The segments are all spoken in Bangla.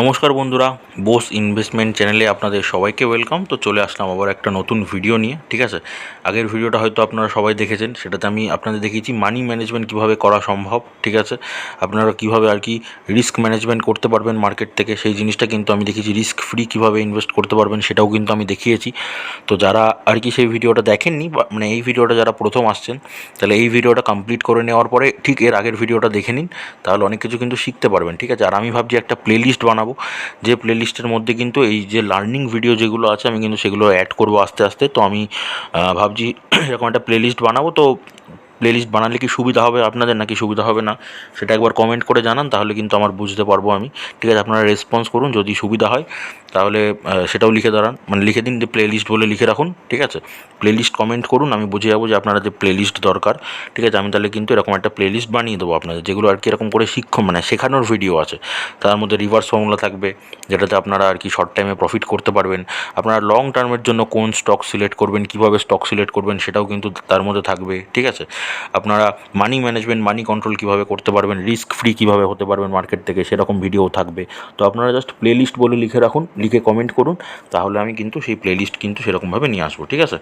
নমস্কার বন্ধুরা, বোস ইনভেস্টমেন্ট চ্যানেলে আপনাদের সবাইকে ওয়েলকাম। তো চলে আসলাম আবার একটা নতুন ভিডিও নিয়ে। ঠিক আছে, আগের ভিডিওটা হয়তো আপনারা সবাই দেখেছেন, সেটাতে আমি আপনাদের দেখিয়েছি মানি ম্যানেজমেন্ট কীভাবে করা সম্ভব। ঠিক আছে, আপনারা কীভাবে আর কি রিস্ক ম্যানেজমেন্ট করতে পারবেন মার্কেট থেকে, সেই জিনিসটা কিন্তু আমি দেখিয়েছি। রিস্ক ফ্রি কীভাবে ইনভেস্ট করতে পারবেন সেটাও কিন্তু আমি দেখিয়েছি। তো যারা আর কি সেই ভিডিওটা দেখেননি, বা মানে এই ভিডিওটা যারা প্রথম আসছেন, তাহলে এই ভিডিওটা কমপ্লিট করে নেওয়ার পরে ঠিক এর আগের ভিডিওটা দেখে নিন, তাহলে অনেক কিছু কিন্তু শিখতে পারবেন। ঠিক আছে, আর আমি ভাবছি একটা প্লেলিস্ট বানাবো, যে প্লেলিস্টের মধ্যে কিন্তু এই যে লার্নিং ভিডিও যেগুলো আছে আমি কিন্তু সেগুলো অ্যাড করবো আস্তে আস্তে। তো আমি ভাবছি এরকম একটা প্লেলিস্ট বানাবো। তো প্লেলিস্ট বানালে কি সুবিধা হবে আপনাদের নাকি সুবিধা হবে না, সেটা একবার কমেন্ট করে জানান, তাহলে কিন্তু আমার বুঝতে পারবো আমি। ঠিক আছে, আপনারা রেসপন্স করুন, যদি সুবিধা হয় তাহলে সেটাও লিখে দাঁড়ান, মানে লিখে দিন যে প্লেলিস্ট বলে লিখে রাখুন। ঠিক আছে, প্লেলিস্ট কমেন্ট করুন, আমি বুঝে যাবো যে আপনারা যে প্লেলিস্ট দরকার। ঠিক আছে, আমি তাহলে কিন্তু এরকম একটা প্লেলিস্ট বানিয়ে দেবো আপনাদের, যেগুলো আর কি এরকম করে মানে শেখানোর ভিডিও আছে। তার মধ্যে রিভার্স ফর্মুলা থাকবে, যেটাতে আপনারা আর কি শর্ট টাইমে প্রফিট করতে পারবেন। আপনারা লং টার্মের জন্য কোন স্টক সিলেক্ট করবেন, কীভাবে স্টক সিলেক্ট করবেন, সেটাও কিন্তু তার মধ্যে থাকবে। ঠিক আছে, আপনারা মানি ম্যানেজমেন্ট, মানি কন্ট্রোল কীভাবে করতে পারবেন, রিস্ক ফ্রি কীভাবে হতে পারবেন মার্কেট থেকে, সেরকম ভিডিও থাকবে। তো আপনারা জাস্ট প্লেলিস্ট বলে লিখে রাখুন, লিখে কমেন্ট করুন, তাহলে আমি কিন্তু সেই প্লেলিস্ট কিন্তু সেরকমভাবে নিয়ে আসবো। ঠিক আছে,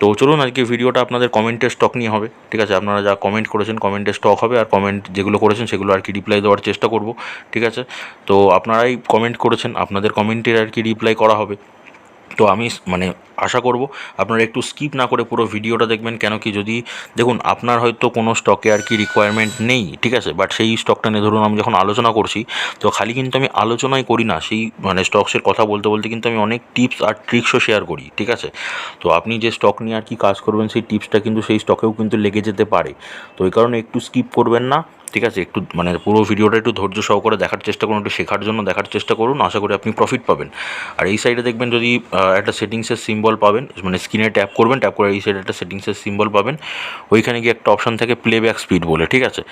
তো চলুন আজকে ভিডিওটা আপনাদের কমেন্টের স্টক নিয়ে হবে। ঠিক আছে, আপনারা যা কমেন্ট করেছেন কমেন্টের স্টক হবে, আর কমেন্ট যেগুলো করেছেন সেগুলো আর কি রিপ্লাই দেওয়ার চেষ্টা করব। ঠিক আছে, তো আপনারাই কমেন্ট করেছেন, আপনাদের কমেন্টের আর কি রিপ্লাই করা হবে। তো আমি মানে আশা করব আপনারা একটু স্কিপ না করে পুরো ভিডিওটা দেখবেন। কেন কি, যদি দেখুন আপনার হয়তো কোনো স্টকে আর কি রিকোয়ারমেন্ট নেই, ঠিক আছে, বাট সেই স্টকটা নিয়ে ধরুন আমি যখন আলোচনা করছি, তো খালি কিন্তু আমি আলোচনাই করি না, সেই মানে স্টকসের কথা বলতে বলতে কিন্তু আমি অনেক টিপস আর ট্রিক্সও শেয়ার করি। ঠিক আছে, তো আপনি যে স্টক নিয়ে আর কি কাজ করবেন, সেই টিপসটা কিন্তু সেই স্টকেও কিন্তু লেগে যেতে পারে। তো এই কারণে একটু স্কিপ করবেন না। ঠিক আছে, একটু মানে পুরো ভিডিওটা একটু ধৈর্য সহকারে দেখার চেষ্টা করুন, একটু শেখার জন্য দেখার চেষ্টা করুন, আশা করি আপনি প্রফিট পাবেন। আর এই সাইডে দেখবেন যদি একটা সেটিংসের সিম্বল পাবেন, মানে স্ক্রিনে ট্যাপ করবেন, ট্যাপ করে এই সাইডে একটা সেটিংসের সিম্বল পাবেন, ওইখানে গিয়ে একটা অপশান থাকে প্লেব্যাক স্পিড বলে। ঠিক আছে,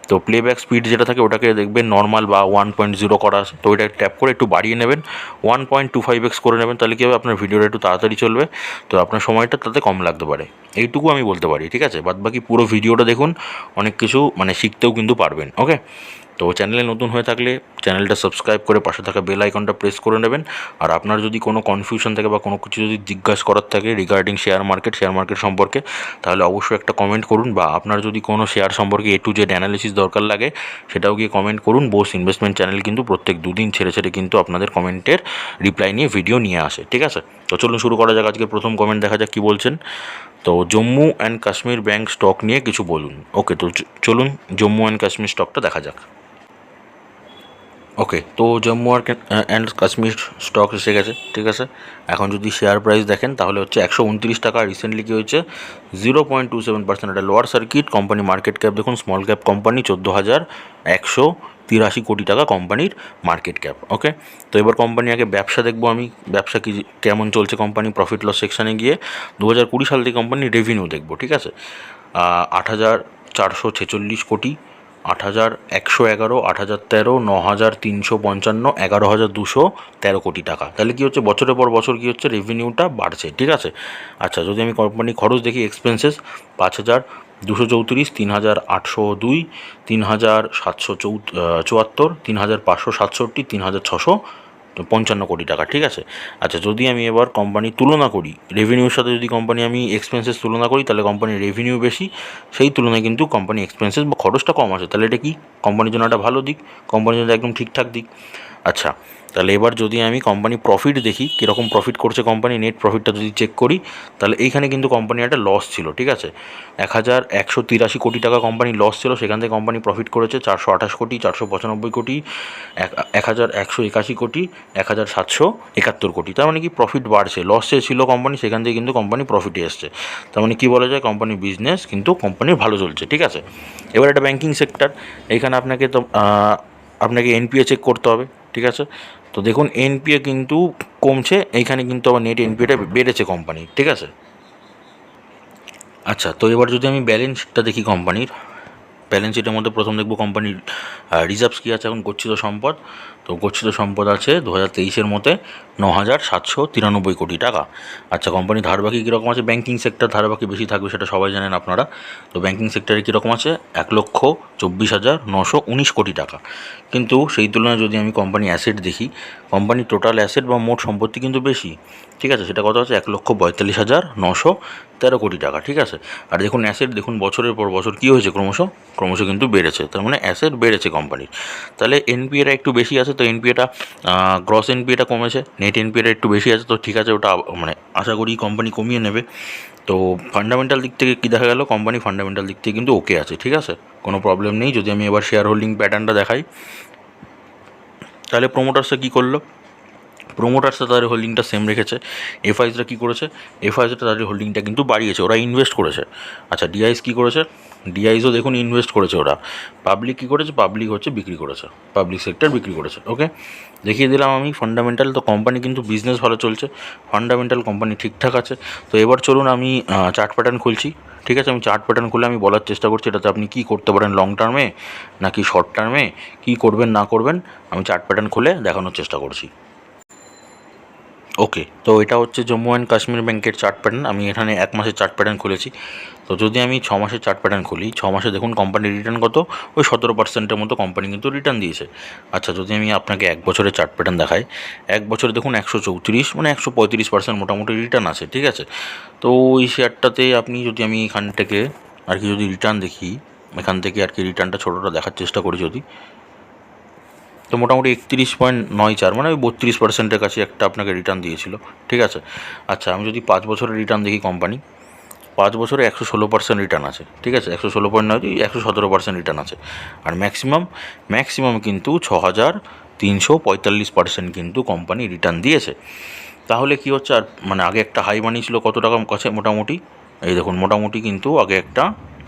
তো প্লেব্যাক স্পিড যেটা থাকে ওটাকে দেখবেন নর্মাল বা 1.0 করা আছে, তো ওইটা ট্যাপ করে একটু বাড়িয়ে নেবেন, 1.25x করে নেবেন, তাহলে কী হবে আপনার ভিডিওটা একটু তাড়াতাড়ি চলবে, তো আপনার সময়টা তাতে কম লাগতে পারে। এইটুকু আমি বলতে পারি। ঠিক আছে, বাদ বাকি পুরো ভিডিওটা দেখুন, অনেক কিছু মানে শিখতেও কিন্তু পারবেন। ওকে, তো চ্যানেলে নতুন হয়ে থাকলে চ্যানেলটা সাবস্ক্রাইব করে পাশে থাকা বেল আইকনটা প্রেস করে নেবেন। আর আপনার যদি কোনো কনফিউশন থাকে বা কোনো কিছু যদি জিজ্ঞাসা করার থাকে রিগার্ডিং শেয়ার মার্কেট সম্পর্কে, তাহলে অবশ্যই একটা কমেন্ট করুন। বা আপনার যদি কোনো শেয়ার সম্পর্কে A to Z অ্যানালিসিস দরকার লাগে, সেটাও গিয়ে কমেন্ট করুন। বোস ইনভেস্টমেন্ট চ্যানেল কিন্তু প্রত্যেক দুদিন ছেড়ে ছেড়ে কিন্তু আপনাদের কমেন্টের রিপ্লাই নিয়ে ভিডিও নিয়ে আসে। ঠিক আছে, তো চলুন শুরু করা যাক। আজকে প্রথম কমেন্ট দেখা যাক কী বলছেন। তো Jammu and Kashmir bank stock নিয়ে কিছু বলুন। ওকে, তো চলুন জম্মু অ্যান্ড কাশ্মীর স্টকটা দেখা যাক। ওকে, তো জম্মু অ্যান্ড কাশ্মীর স্টক এসে গেছে। ঠিক আছে, এখন যদি শেয়ার প্রাইস দেখেন তাহলে হচ্ছে 129 টাকা। রিসেন্টলি কি হয়েছে, 0.27%। এটা lower circuit. Company market cap দেখুন, স্মল ক্যাপ কোম্পানি, 14,183 কোটি টাকা কোম্পানির মার্কেট ক্যাপ। ওকে, তো এবার কোম্পানি আগে ব্যবসা দেখবো আমি, ব্যবসা কি কেমন চলছে কোম্পানি। প্রফিট লস সেকশানে গিয়ে 2020 সাল থেকে কোম্পানির রেভিনিউ দেখবো। ঠিক আছে, 8,446 কোটি, 8,111, 8,013, 9,355, 11,213 কোটি টাকা। তাহলে কী হচ্ছে, বছরের পর বছর কী হচ্ছে, রেভিনিউটা বাড়ছে। ঠিক আছে, আচ্ছা যদি আমি কোম্পানি খরচ দেখি, এক্সপেন্সেস 5,234, 3,802, 3,774, 3,567, 3,655 কোটি টাকা। ঠিক আছে, আচ্ছা যদি আমি এবার কোম্পানি তুলনা করি রেভিনিউর সাথে, যদি কোম্পানি আমি এক্সপেন্সেস তুলনা করি, তাহলে কোম্পানির রেভিনিউ বেশি, সেই তুলনায় কিন্তু কোম্পানি এক্সপেন্সেস বা খরচটা কম আছে। তাহলে এটা কি কোম্পানির জন্য একটা ভালো দিক, কোম্পানির জন্য একদম ঠিকঠাক দিক। আচ্ছা, তাহলে এবার যদি আমি কোম্পানি প্রফিট দেখি, কীরকম প্রফিট করছে কোম্পানি, নেট প্রফিটটা যদি চেক করি, তাহলে এইখানে কিন্তু কোম্পানি একটা লস ছিল। ঠিক আছে, 1,183 কোটি টাকা কোম্পানি লস ছিল, সেখান থেকে কোম্পানি প্রফিট করেছে 428 কোটি, 495 কোটি, 1,181 কোটি, 1,771 কোটি। তার মানে কি প্রফিট বাড়ছে, লসে ছিল কোম্পানি, সেখান থেকে কিন্তু কোম্পানি প্রফিটে এসছে। তার মানে কী বলা যায়, কোম্পানির বিজনেস কিন্তু কোম্পানির ভালো চলছে। ঠিক আছে, এবার একটা ব্যাঙ্কিং সেক্টর, এইখানে আপনাকে এনপিএ চেক করতে হবে। ঠিক আছে, তো দেখুন এনপিএ কিন্তু কমছে, এইখানে কিন্তু আবার নেট এনপিএটা বেড়েছে কোম্পানির। ঠিক আছে, আচ্ছা তো এবার যদি আমি ব্যালেন্স শিটটা দেখি কোম্পানির, ব্যালেন্স শিটের মধ্যে প্রথম দেখব কোম্পানির রিজার্ভস কী আছে এখন গচ্ছিত সম্পদ। তো গচ্ছিত সম্পদ আছে 2023-এর মধ্যে 9,793 কোটি টাকা। আচ্ছা, কোম্পানি ধার বাকি কীরকম আছে? ব্যাঙ্কিং সেক্টর ধার বাকি বেশি থাকবে, সেটা সবাই জানেন আপনারা। তো ব্যাঙ্কিং সেক্টরে কীরকম আছে? 1,24,919 কোটি টাকা। কিন্তু সেই তুলনায় যদি আমি কোম্পানি অ্যাসেট দেখি, কোম্পানির টোটাল অ্যাসেট বা মোট সম্পত্তি কিন্তু বেশি, ঠিক আছে। সেটা কত আছে? 1,42,913 কোটি টাকা, ঠিক আছে। আর দেখুন অ্যাসেট দেখুন বছরের পর বছর কী হয়েছে, ক্রমশ কিন্তু বেড়েছে, তার মানে অ্যাসেট বেড়েছে কোম্পানির। তাহলে এনপিএটা একটু বেশি আছে, তো এনপিএটা গ্রস এনপিএটা কমেছে, নেট এনপিএটা একটু বেশি আছে, তো ঠিক আছে, ওটা মানে আশা করি কোম্পানি কমিয়ে নেবে। তো ফান্ডামেন্টাল দিক থেকে কী দেখা গেল? কোম্পানি ফান্ডামেন্টাল দিক থেকে কিন্তু ওকে আছে, ঠিক আছে, কোনো প্রবলেম নেই। যদি আমি এবার শেয়ার হোল্ডিং প্যাটার্নটা দেখাই, তাহলে প্রোমোটার্সে কী করলো? প্রোমোটার্সরা তাদের হোল্ডিংটা সেম রেখেছে। এফআইসরা কী করেছে? এফআইসরা তাদের হোল্ডিংটা কিন্তু বাড়িয়েছে, ওরা ইনভেস্ট করেছে। আচ্ছা, ডিআইস কী করেছে? ডিআইসও দেখুন ইনভেস্ট করেছে ওরা। পাবলিক কী করেছে? পাবলিক হচ্ছে বিক্রি করেছে, পাবলিক সেক্টর বিক্রি করেছে। ওকে, দেখিয়ে দিলাম আমি ফান্ডামেন্টাল। তো কোম্পানি কিন্তু বিজনেস ভালো চলছে, ফান্ডামেন্টাল কোম্পানি ঠিকঠাক আছে। তো এবার চলুন আমি চার্ট প্যাটার্ন খুলছি, ঠিক আছে। আমি চার্ট প্যাটার্ন খুলে আমি বলার চেষ্টা করছি এটাতে আপনি কী করতে পারেন লং টার্মে নাকি শর্ট টার্মে, কী করবেন না করবেন, আমি চার্ট প্যাটার্ন খুলে দেখানোর চেষ্টা করছি। ওকে, তো এটা হচ্ছে জম্মু অ্যান্ড কাশ্মীর ব্যাংকের চার্ট প্যাটার্ন। আমি এখানে 1 মাসের চার্ট প্যাটার্ন খুলেছি। তো যদি আমি 6 মাসের চার্ট প্যাটার্ন খুলি, 6 মাসে দেখুন কোম্পানির রিটার্ন কত? ওই 17%-এর মতো কোম্পানি কিন্তু রিটার্ন দিয়েছে। আচ্ছা, যদি আমি আপনাকে 1 বছরের চার্ট প্যাটার্ন দেখাই, 1 বছরে দেখুন 134 মানে 135% মোটামুটি রিটার্ন আছে, ঠিক আছে। তো ওই শেয়ারটাতে আপনি যদি আমি এখান থেকে আর কি যদি রিটার্ন দেখি, এখান থেকে আর কি রিটার্নটা ছোটোটা দেখার চেষ্টা করি যদি, তো মোটামুটি 31.94 মানে ওই 32%-এর কাছে একটা আপনাকে রিটার্ন দিয়েছিল, ঠিক আছে। আচ্ছা, আমি যদি 5 বছরের রিটার্ন দেখি, কোম্পানি 5 বছরে 116% রিটার্ন আছে, ঠিক আছে। 116.9 117% রিটার্ন আছে। আর ম্যাক্সিমাম কিন্তু 6,345% কিন্তু কোম্পানি রিটার্ন দিয়েছে। তাহলে কি হচ্ছে? আর মানে আগে একটা হাই বানিয়েছিল কত টাকার কাছে? মোটামুটি এই দেখুন, মোটামুটি কিন্তু আগে একটা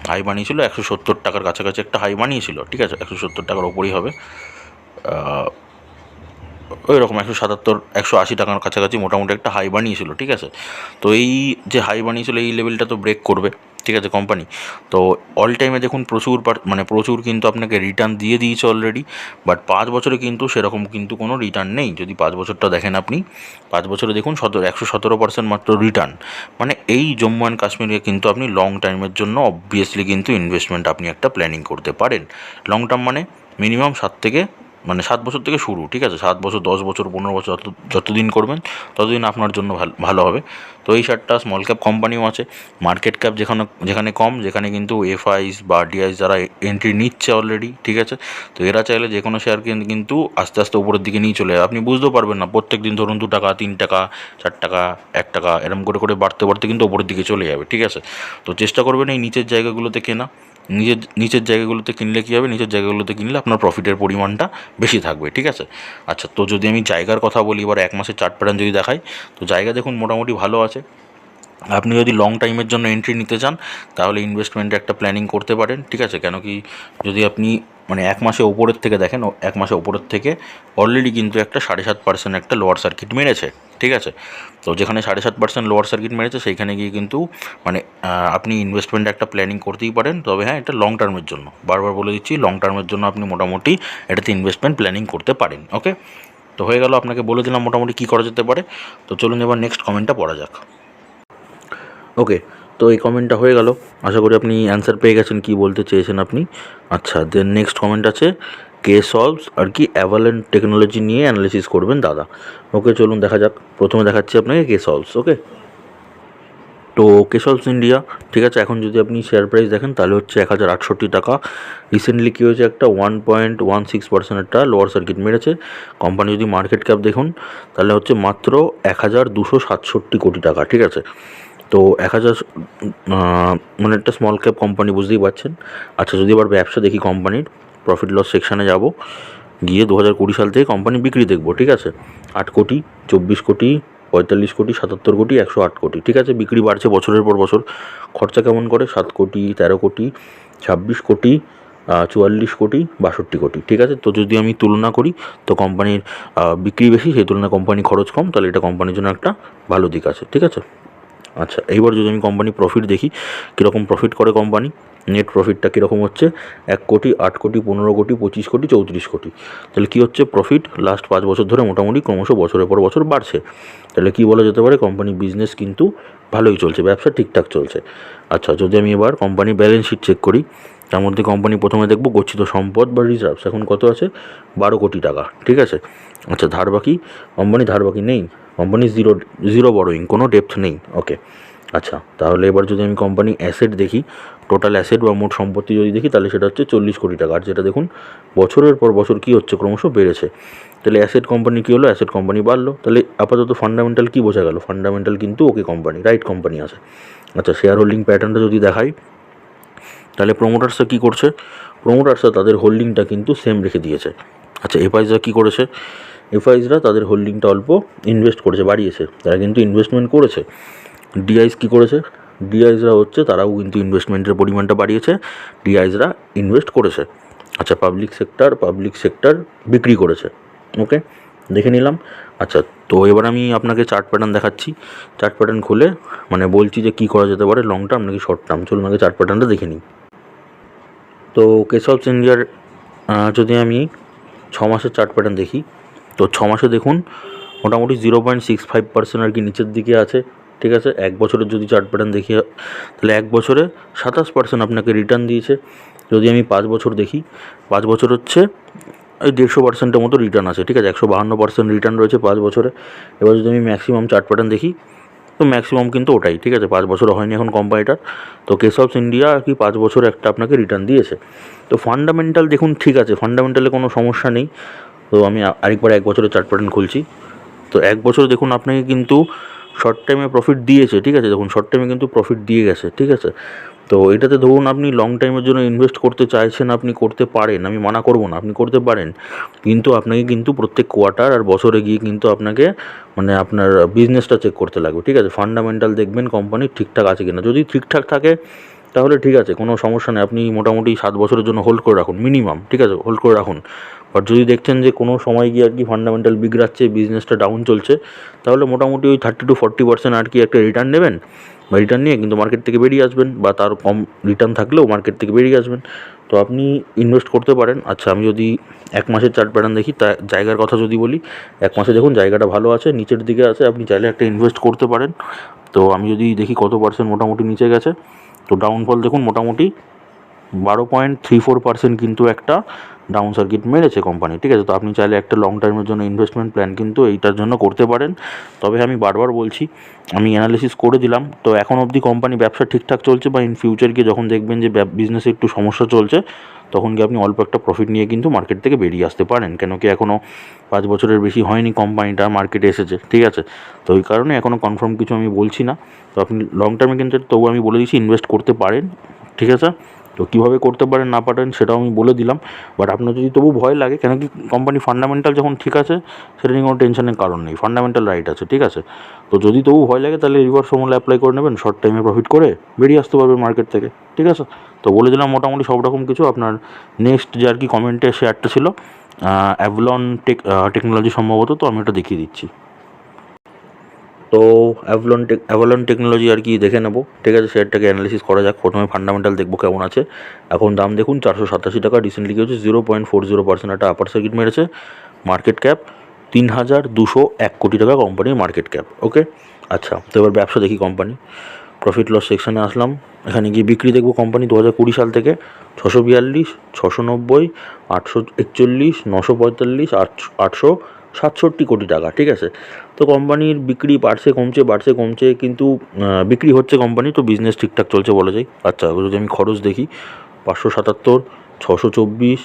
হাই বানিয়েছিল 170 টাকার কাছাকাছি একটা হাই বানিয়েছিল, ঠিক আছে। 170 টাকার ওপরই হবে, ওই রকম 177 180 টাকার কাছাকাছি মোটামুটি একটা হাই বানিয়েছিল, ঠিক আছে। তো এই যে হাই বানিয়েছিল, এই লেভেলটা তো ব্রেক করবে, ঠিক আছে কোম্পানি। তো অল টাইমে দেখুন প্রচুর কিন্তু আপনাকে রিটার্ন দিয়ে দিয়েছে অলরেডি। বাট 5 বছরে কিন্তু সেরকম কিন্তু কোনো রিটার্ন নেই। যদি 5 বছরটা দেখেন আপনি, 5 বছরে দেখুন 117% মাত্র রিটার্ন। মানে এই জম্মু অ্যান্ড কাশ্মীরে কিন্তু আপনি লং টাইমের জন্য অবভিয়াসলি কিন্তু ইনভেস্টমেন্ট আপনি একটা প্ল্যানিং করতে পারেন। লং টার্ম মানে মিনিমাম 7 বছর থেকে শুরু, ঠিক আছে। 7 বছর, 10 বছর, 15 বছর, যতদিন করবেন ততদিন আপনার জন্য ভালো হবে। তো এই শেয়ারটা স্মল ক্যাপ কোম্পানিও আছে, মার্কেট ক্যাপ যেখানে কম, যেখানে কিন্তু এফআইস বা ডিআইস যারা এন্ট্রি নিচ্ছে অলরেডি, ঠিক আছে। তো এরা চাইলে যে কোনো শেয়ার কিন্তু আস্তে আস্তে উপরের দিকে নিয়ে চলে যাবে, আপনি বুঝতেও পারবেন না। প্রত্যেক দিন ধরুন 2 টাকা, 3 টাকা, 4 টাকা, 1 টাকা এরকম করে বাড়তে কিন্তু উপরের দিকে চলে যাবে, ঠিক আছে। তো চেষ্টা করবেন এই নিচের জায়গাগুলোতে কেনা। নিচের জায়গাগুলোতে কিনলে কী হবে? নিচের জায়গাগুলোতে কিনলে আপনার প্রফিটের পরিমাণটা বেশি থাকবে, ঠিক আছে। আচ্ছা, তো যদি আমি জায়গার কথা বলি, এবার 1 মাসের চার্ট প্যাটার্ন যদি দেখাই, তো জায়গা দেখুন মোটামুটি ভালো আছে। আপনি যদি লং টাইমের জন্য এন্ট্রি নিতে চান, তাহলে ইনভেস্টমেন্টে একটা প্ল্যানিং করতে পারেন, ঠিক আছে। কেন কি, যদি আপনি মানে 1 মাসে ওপরের থেকে দেখেন, 1 মাসে ওপরের থেকে অলরেডি কিন্তু একটা 7.5% একটা লোয়ার সার্কিট মেরেছে, ঠিক আছে। তো যেখানে 7.5% লোয়ার সার্কিট মেরেছে, সেইখানে গিয়ে কিন্তু মানে আপনি ইনভেস্টমেন্টে একটা প্ল্যানিং করতেই পারেন। তবে হ্যাঁ, এটা লং টার্মের জন্য, বারবার বলে দিচ্ছি, লং টার্মের জন্য আপনি মোটামুটি এটাতে ইনভেস্টমেন্ট প্ল্যানিং করতে পারেন। ওকে, তো হয়ে গেল, আপনাকে বলে দিলাম মোটামুটি কী করা যেতে পারে। তো চলুন এবার নেক্সট কমেন্টটা পড়া যাক। ওকে, তো এই কমেন্টটা হয়ে গেল, আশা করি আপনি অ্যান্সার পেয়ে গেছেন কী বলতে চেয়েছেন আপনি। আচ্ছা, দেন নেক্সট কমেন্ট আছে, কে সলভস আর কি অ্যাভালেন্ট টেকনোলজি নিয়ে অ্যানালিসিস করবেন দাদা। ওকে, চলুন দেখা যাক। প্রথমে দেখাচ্ছি আপনাকে কে সলভস। ওকে, তো কে সলভস ইন্ডিয়া, ঠিক আছে। এখন যদি আপনি শেয়ার প্রাইস দেখেন, তাহলে হচ্ছে 1,068 টাকা। রিসেন্টলি কী হয়েছে? একটা 1.16% একটা লোয়ার সার্কিট মেরেছে। কোম্পানি যদি মার্কেট ক্যাপ দেখুন, তাহলে হচ্ছে মাত্র 1,267 কোটি টাকা, ঠিক আছে। তো 1,000 মানে একটা স্মল ক্যাপ কোম্পানি, বুঝতেই পারছেন। আচ্ছা, যদি আবার ব্যবসা দেখি কোম্পানির, প্রফিট লস সেকশানে যাব, গিয়ে 2020 সাল থেকে কোম্পানি বিক্রি দেখবো, ঠিক আছে। 8 কোটি, 24 কোটি, 45 কোটি, 77 কোটি, 108 কোটি, ঠিক আছে। বিক্রি বাড়ছে বছরের পর বছর। খরচা কেমন করে? 7 কোটি, 13 কোটি, 26 কোটি, 44 কোটি, 62 কোটি, ঠিক আছে। তো যদি আমি তুলনা করি, তো কোম্পানির বিক্রি বেশি, সেই তুলনায় কোম্পানি খরচ কম, তাহলে এটা কোম্পানির জন্য একটা ভালো দিক আছে, ঠিক আছে। আচ্ছা, এইবার যদি আমি কোম্পানি প্রফিট দেখি, কীরকম প্রফিট করে কোম্পানি, নেট প্রফিটটা কীরকম হচ্ছে, 1 কোটি, 8 কোটি, 15 কোটি, 25 কোটি, 34 কোটি। তাহলে কী হচ্ছে, প্রফিট লাস্ট 5 বছর ধরে মোটামুটি ক্রমশ বছরের পর বছর বাড়ছে। তাহলে কী বলা যেতে পারে, কোম্পানি বিজনেস কিন্তু ভালোই চলছে, ব্যবসা ঠিকঠাক চলছে। আচ্ছা, যদি আমি এবার কোম্পানি ব্যালেন্স শিট চেক করি, তার মধ্যে কোম্পানি প্রথমে দেখব গচ্ছিত সম্পদ বা রিজার্ভস এখন কত আছে, 12 কোটি টাকা, ঠিক আছে। আচ্ছা, ধার বাকি, কোম্পানি ধার বাকি নেই, কোম্পানি জিরো বড়োইং, কোনো ডেপ্থ নেই, ওকে। আচ্ছা, তাহলে এবার যদি আমি কোম্পানি অ্যাসেট দেখি, টোটাল অ্যাসেট বা মোট সম্পত্তি যদি দেখি, তাহলে সেটা হচ্ছে 40 কোটি টাকা। আর যেটা দেখুন বছরের পর বছর কী হচ্ছে, ক্রমশ বেড়েছে। তাহলে অ্যাসেট কোম্পানি কী হলো, অ্যাসেট কোম্পানি বাড়লো। তাহলে আপাতত ফান্ডামেন্টাল কী বোঝা গেল, ফান্ডামেন্টাল কিন্তু ওকে কোম্পানি, রাইট কোম্পানি আছে। আচ্ছা, শেয়ার হোল্ডিং প্যাটার্নটা যদি দেখাই, তাহলে প্রোমোটার্সরা কী করছে, প্রোমোটার্সরা তাদের হোল্ডিংটা কিন্তু সেম রেখে দিয়েছে। আচ্ছা, এফআইসরা কী করেছে, এফআইসরা তাদের হোল্ডিংটা অল্প ইনভেস্ট করেছে, বাড়িয়েছে, তারা কিন্তু ইনভেস্টমেন্ট করেছে। ডিআইস কী করেছে, ডিআইসরা হচ্ছে তারাও কিন্তু ইনভেস্টমেন্টের পরিমাণটা বাড়িয়েছে, ডিআইসরা ইনভেস্ট করেছে। আচ্ছা, পাবলিক সেক্টর বিক্রি করেছে, ওকে, দেখে নিলাম। আচ্ছা, তো এবার আমি আপনাকে চার্ট প্যাটার্ন দেখাচ্ছি। চার্ট প্যাটার্ন খুলে মানে বলছি যে কী করা যেতে পারে, লং টার্ম নাকি শর্ট টার্ম। চলুন আগে চার্ট প্যাটার্নটা দেখে নিই। তো কেশবস ইন্ডিয়ার যদি আমি 6 মাসের চার্ট প্যাটার্ন দেখি, তো 6 মাসে দেখুন মোটামুটি 0.65% আর কি নিচের দিকে আছে, ঠিক আছে। 1 বছরের যদি চার্ট প্যাটার্ন দেখি, তাহলে 1 বছরে 27% আপনাকে রিটার্ন দিয়েছে। যদি আমি 5 বছর দেখি, 5 বছর হচ্ছে ওই 150%-এর মতো রিটার্ন আছে, ঠিক আছে। 152% রিটার্ন রয়েছে 5 বছরে। এবার যদি আমি ম্যাক্সিমাম চার্ট প্যাটার্ন দেখি, তো ম্যাক্সিমাম কিন্তু ওটাই, ঠিক আছে। 5 বছর হয়নি এখন কোম্পানিটার, তো কেশবস ইন্ডিয়া আর কি 5 বছর একটা আপনাকে রিটার্ন দিয়েছে। তো ফান্ডামেন্টাল দেখুন ঠিক আছে, ফান্ডামেন্টালে কোনো সমস্যা নেই। তো আমি আরেকবার 1 বছরের চার্ট প্যাটার্ন খুলছি। তো 1 বছর দেখুন আপনাকে কিন্তু শর্ট টাইমে প্রফিট দিয়েছে, ঠিক আছে। দেখুন শর্ট টাইমে কিন্তু প্রফিট দিয়ে গেছে, ঠিক আছে। তো এটাতে ধরুন আপনি লং টাইমের জন্য ইনভেস্ট করতে চাইছেন, আপনি করতে পারেন, আমি মানা করব না, আপনি করতে পারেন। কিন্তু আপনাকে কিন্তু প্রত্যেক কোয়ার্টার আর বছরে গিয়ে কিন্তু আপনাকে মানে আপনার বিজনেসটা চেক করতে লাগবে, ঠিক আছে। ফান্ডামেন্টাল দেখবেন কোম্পানির ঠিকঠাক আছে কিনা, যদি ঠিকঠাক থাকে তাহলে ঠিক আছে, কোনো সমস্যা নেই। আপনি মোটামুটি 7 বছরের জন্য হোল্ড করে রাখুন মিনিমাম, ঠিক আছে, হোল্ড করে রাখুন। বাট যদি দেখছেন যে কোনো সময় গিয়ে আর কি ফান্ডামেন্টাল বিগড়াচ্ছে, বিজনেসটা ডাউন চলছে, তাহলে মোটামুটি ওই 30-40% আর কি একটা রিটার্ন নেবেন, বা রিটার্ন নিয়ে কিন্তু মার্কেট থেকে বেরিয়ে আসবেন, বা তার কম রিটার্ন থাকলেও মার্কেট থেকে বেরিয়ে আসবেন। তো আপনি ইনভেস্ট করতে পারেন। আচ্ছা, আমি যদি 1 মাসের চার্ট প্যাটার্ন দেখি, তা জায়গার কথা যদি বলি, 1 মাসে দেখুন জায়গাটা ভালো আছে, নিচের দিকে আছে, আপনি চাইলে একটা ইনভেস্ট করতে পারেন। তো আমি যদি দেখি কত পার্সেন্ট মোটামুটি নিচে গেছে, তো ডাউনফল দেখুন মোটামুটি 12.34% কিন্তু একটা ডাউন সার্কিট মেরেছে কোম্পানি, ঠিক আছে। তো আপনি চাইলে একটা লং টার্মের জন্য ইনভেস্টমেন্ট প্ল্যান কিন্তু এইটার জন্য করতে পারেন। তবে আমি বারবার বলছি, আমি অ্যানালিসিস করে দিলাম, তো এখন অবধি কোম্পানি ব্যবসা ঠিকঠাক চলছে, বা ইন ফিউচার গিয়ে যখন দেখবেন যে বিজনেসে একটু সমস্যা চলছে, তখন কি আপনি অল্প একটা প্রফিট নিয়ে কিন্তু মার্কেট থেকে বেরিয়ে আসতে পারেন। কেন কি এখনও 5 বছরের বেশি হয়নি কোম্পানিটা মার্কেটে এসেছে, ঠিক আছে। তো ওই কারণে এখনও কনফার্ম কিছু আমি বলছি না। তো আপনি লং টার্মে কিন্তু তবু আমি বলে দিচ্ছি ইনভেস্ট করতে পারেন, ঠিক আছে। তো কীভাবে করতে পারেন না পারেন সেটাও আমি বলে দিলাম। বাট আপনার যদি তবু ভয় লাগে, কেন কি কোম্পানি ফান্ডামেন্টাল যখন ঠিক আছে, সেটা নিয়ে কোনো টেনশনের কারণ নেই, ফান্ডামেন্টাল রাইট আছে, ঠিক আছে। তো যদি তবু ভয় লাগে, তাহলে রিভার্স ফর্মুলা অ্যাপ্লাই করে নেবেন, শর্ট টাইমে প্রফিট করে বেরিয়ে আসতে পারবেন মার্কেট থেকে, ঠিক আছে। তো বলে দিলাম মোটামুটি সব রকম কিছু। আপনার নেক্সট যে আর কি কমেন্টে শেয়ারটা ছিল অ্যাভলন টেকনোলজি সম্ভবত, তো আমি ওটা দেখিয়ে দিচ্ছি। তো অ্যাভলন টেকনোলজি আর কি দেখে নেবো, ঠিক আছে। শেয়ারটাকে অ্যানালিসিস করা যাক। প্রথমে ফান্ডামেন্টাল দেখবো কেমন আছে। এখন দাম দেখুন 487 টাকা, রিসেন্টলি কি হচ্ছে 0.40% একটা আপার সার্কিট মেরেছে। মার্কেট ক্যাপ 3201 কোটি টাকা কোম্পানির মার্কেট ক্যাপ, ওকে। আচ্ছা, তো এবার ব্যবসা দেখি কোম্পানি। প্রফিট লস সেকশানে আসলাম, এখানে গিয়ে বিক্রি দেখবো কোম্পানি 2020 সাল থেকে 642, 690, 841, 945, 867 কোটি টাকা, ঠিক আছে। তো কোম্পানির বিক্রি বাড়ছে কমছে, কিন্তু বিক্রি হচ্ছে কোম্পানি, তো বিজনেস ঠিকঠাক চলছে বলা যায়। আচ্ছা, যদি আমি খরচ দেখি, 577, 624,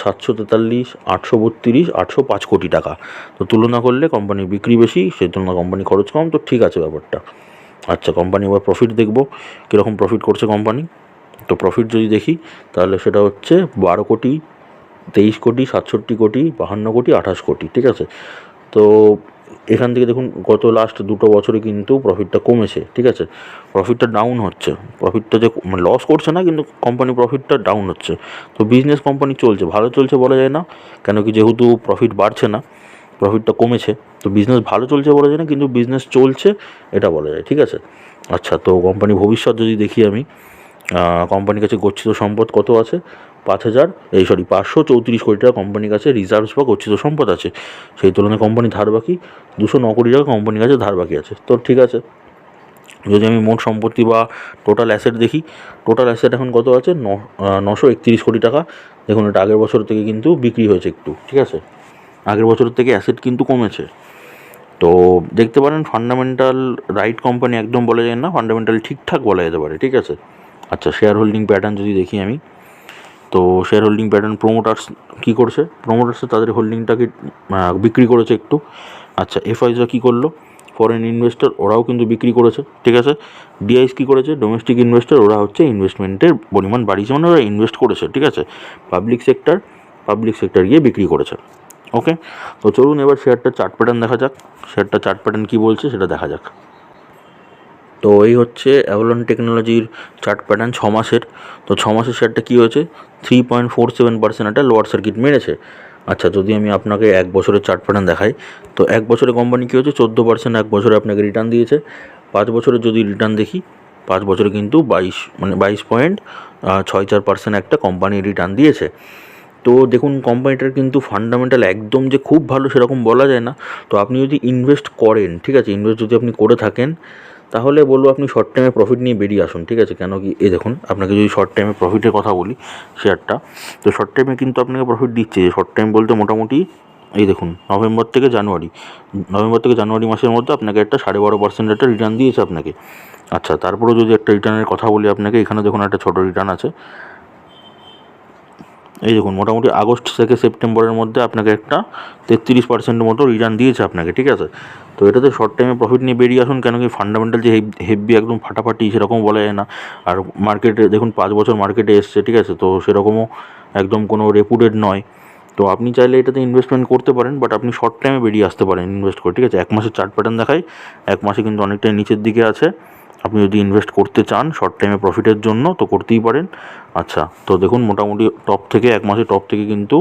743, 832, 805 কোটি টাকা। তো তুলনা করলে কোম্পানির বিক্রি বেশি, সেই তুলনা কোম্পানি খরচ কম, তো ঠিক আছে ব্যাপারটা। আচ্ছা, কোম্পানি এবার প্রফিট দেখবো, কীরকম প্রফিট করছে কোম্পানি। তো প্রফিট যদি দেখি, তাহলে সেটা হচ্ছে 12 কোটি, 23 কোটি, 67 কোটি, 52 কোটি, 28 কোটি, ঠিক আছে। তো এখান থেকে দেখুন গত লাস্ট 2 বছরে কিন্তু প্রফিটটা কমেছে, ঠিক আছে। প্রফিটটা ডাউন হচ্ছে, প্রফিটটা যে লস করছে না, কিন্তু কোম্পানি প্রফিটটা ডাউন হচ্ছে। তো বিজনেস কোম্পানি চলছে, ভালো চলছে বলা যায় না, কেন কি যেহেতু প্রফিট বাড়ছে না, প্রফিটটা কমেছে। তো বিজনেস ভালো চলছে বলা যায় না, কিন্তু বিজনেস চলছে এটা বলা যায়, ঠিক আছে। আচ্ছা, তো কোম্পানি ভবিষ্যৎ যদি দেখি আমি, কোম্পানির কাছে গচ্ছিত সম্পদ কত আছে? 534 কোটি টাকা কোম্পানির কাছে রিজার্ভস বা গচ্ছিত সম্পদ আছে। সেই তুলনায় কোম্পানি ধার বাকি 209 কোটি টাকা কোম্পানির কাছে ধার বাকি আছে। তো ঠিক আছে, যদি আমি মোট সম্পত্তি বা টোটাল অ্যাসেট দেখি, টোটাল অ্যাসেট এখন কত আছে? 931 কোটি টাকা। দেখুন, এটা আগের বছর থেকে কিন্তু বিক্রি হয়েছে একটু, ঠিক আছে। আগের বছরের থেকে অ্যাসেট কিন্তু কমেছে। তো দেখতে পারেন ফান্ডামেন্টাল রাইট কোম্পানি একদম বলা যায় না, ফান্ডামেন্টাল ঠিকঠাক বলা যেতে পারে, ঠিক আছে। আচ্ছা, শেয়ার হোল্ডিং প্যাটার্ন যদি দেখি আমি, তো শেয়ার হোল্ডিং প্যাটার্ন প্রোমোটার্স কী করছে? প্রোমোটার্সে তাদের হোল্ডিংটাকে বিক্রি করেছে একটু। আচ্ছা, এফআইজরা কী করলো? ফরেন ইনভেস্টর, ওরাও কিন্তু বিক্রি করেছে, ঠিক আছে। ডিআইস কী করেছে? ডোমেস্টিক ইনভেস্টর, ওরা হচ্ছে ইনভেস্টমেন্টের পরিমাণ বাড়িয়েছে, মানে ওরা ইনভেস্ট করেছে, ঠিক আছে। পাবলিক সেক্টর গিয়ে বিক্রি করেছে। ওকে, তো চলুন এবার শেয়ারটার চার্ট প্যাটার্ন দেখা যাক। শেয়ারটার চার্ট প্যাটার্ন কী বলছে সেটা দেখা যাক। তো এই হচ্ছে অ্যাভলন টেকনোলজির চার্ট প্যাটার্ন 6 মাসের। তো 6 মাসের শেয়ারটা কী হয়েছে? 3.47% একটা লোয়ার সার্কিট মেরেছে। আচ্ছা, যদি আমি আপনাকে 1 বছরের চার্ট প্যাটার্ন দেখাই, তো 1 বছরে কোম্পানি কী হচ্ছে? 14% 1 বছরে আপনাকে রিটার্ন দিয়েছে। 5 বছরের যদি রিটার্ন দেখি, 5 বছরে কিন্তু 22.64% একটা কোম্পানি রিটার্ন দিয়েছে। তো দেখুন, কোম্পানিটার কিন্তু ফান্ডামেন্টাল একদম যে খুব ভালো সেরকম বলা যায় না। তো আপনি যদি ইনভেস্ট করেন, ঠিক আছে, ইনভেস্ট যদি আপনি করে থাকেন, তাহলে বলবো আপনি শর্ট টাইমে প্রফিট নিয়ে বেরিয়ে আসুন, ঠিক আছে। কেন কি, এই দেখুন, আপনাকে যদি শর্ট টাইমে প্রফিটের কথা বলি শেয়ারটা, তো শর্ট টাইমে কিন্তু আপনাকে প্রফিট দিচ্ছে। শর্ট টাইম বলতে মোটামুটি এই দেখুন, নভেম্বর থেকে জানুয়ারি মাসের মধ্যে আপনাকে একটা 12.5% একটা রিটার্ন দিয়েছে আপনাকে। আচ্ছা, তারপরেও যদি একটা রিটার্নের কথা বলি আপনাকে, এখানে দেখুন একটা ছোটো রিটার্ন আছে। এই দেখুন, মোটামুটি আগস্ট থেকে সেপ্টেম্বরের মধ্যে আপনাকে একটা 33% মতো রিটার্ন দিয়েছে আপনাকে, ঠিক আছে। তো এটাতে শর্ট টাইমে প্রফিট নিয়ে বেরিয়ে আসুন। কেন কি, ফান্ডামেন্টাল যে হেভি একদম ফাটাফাটি সেরকম বলা যায় না। আর মার্কেটে দেখুন 5 বছর মার্কেটে এসছে, ঠিক আছে, তো সেরকমও একদম কোনো রেপুটেড নয়। তো আপনি চাইলে এটাতে ইনভেস্টমেন্ট করতে পারেন, বাট আপনি শর্ট টাইমে বেরিয়ে আসতে পারেন ইনভেস্ট করে, ঠিক আছে। 1 মাসের চার্ট প্যাটার্ন দেখাই, 1 মাসে কিন্তু অনেকটাই নিচের দিকে আছে। আপনি যদি ইনভেস্ট করতে চান শর্ট টাইমে প্রফিটের জন্য, তো করতেই পারেন। আচ্ছা, তো দেখুন মোটামুটি টপ থেকে 1 মাসে টপ থেকে কিন্তু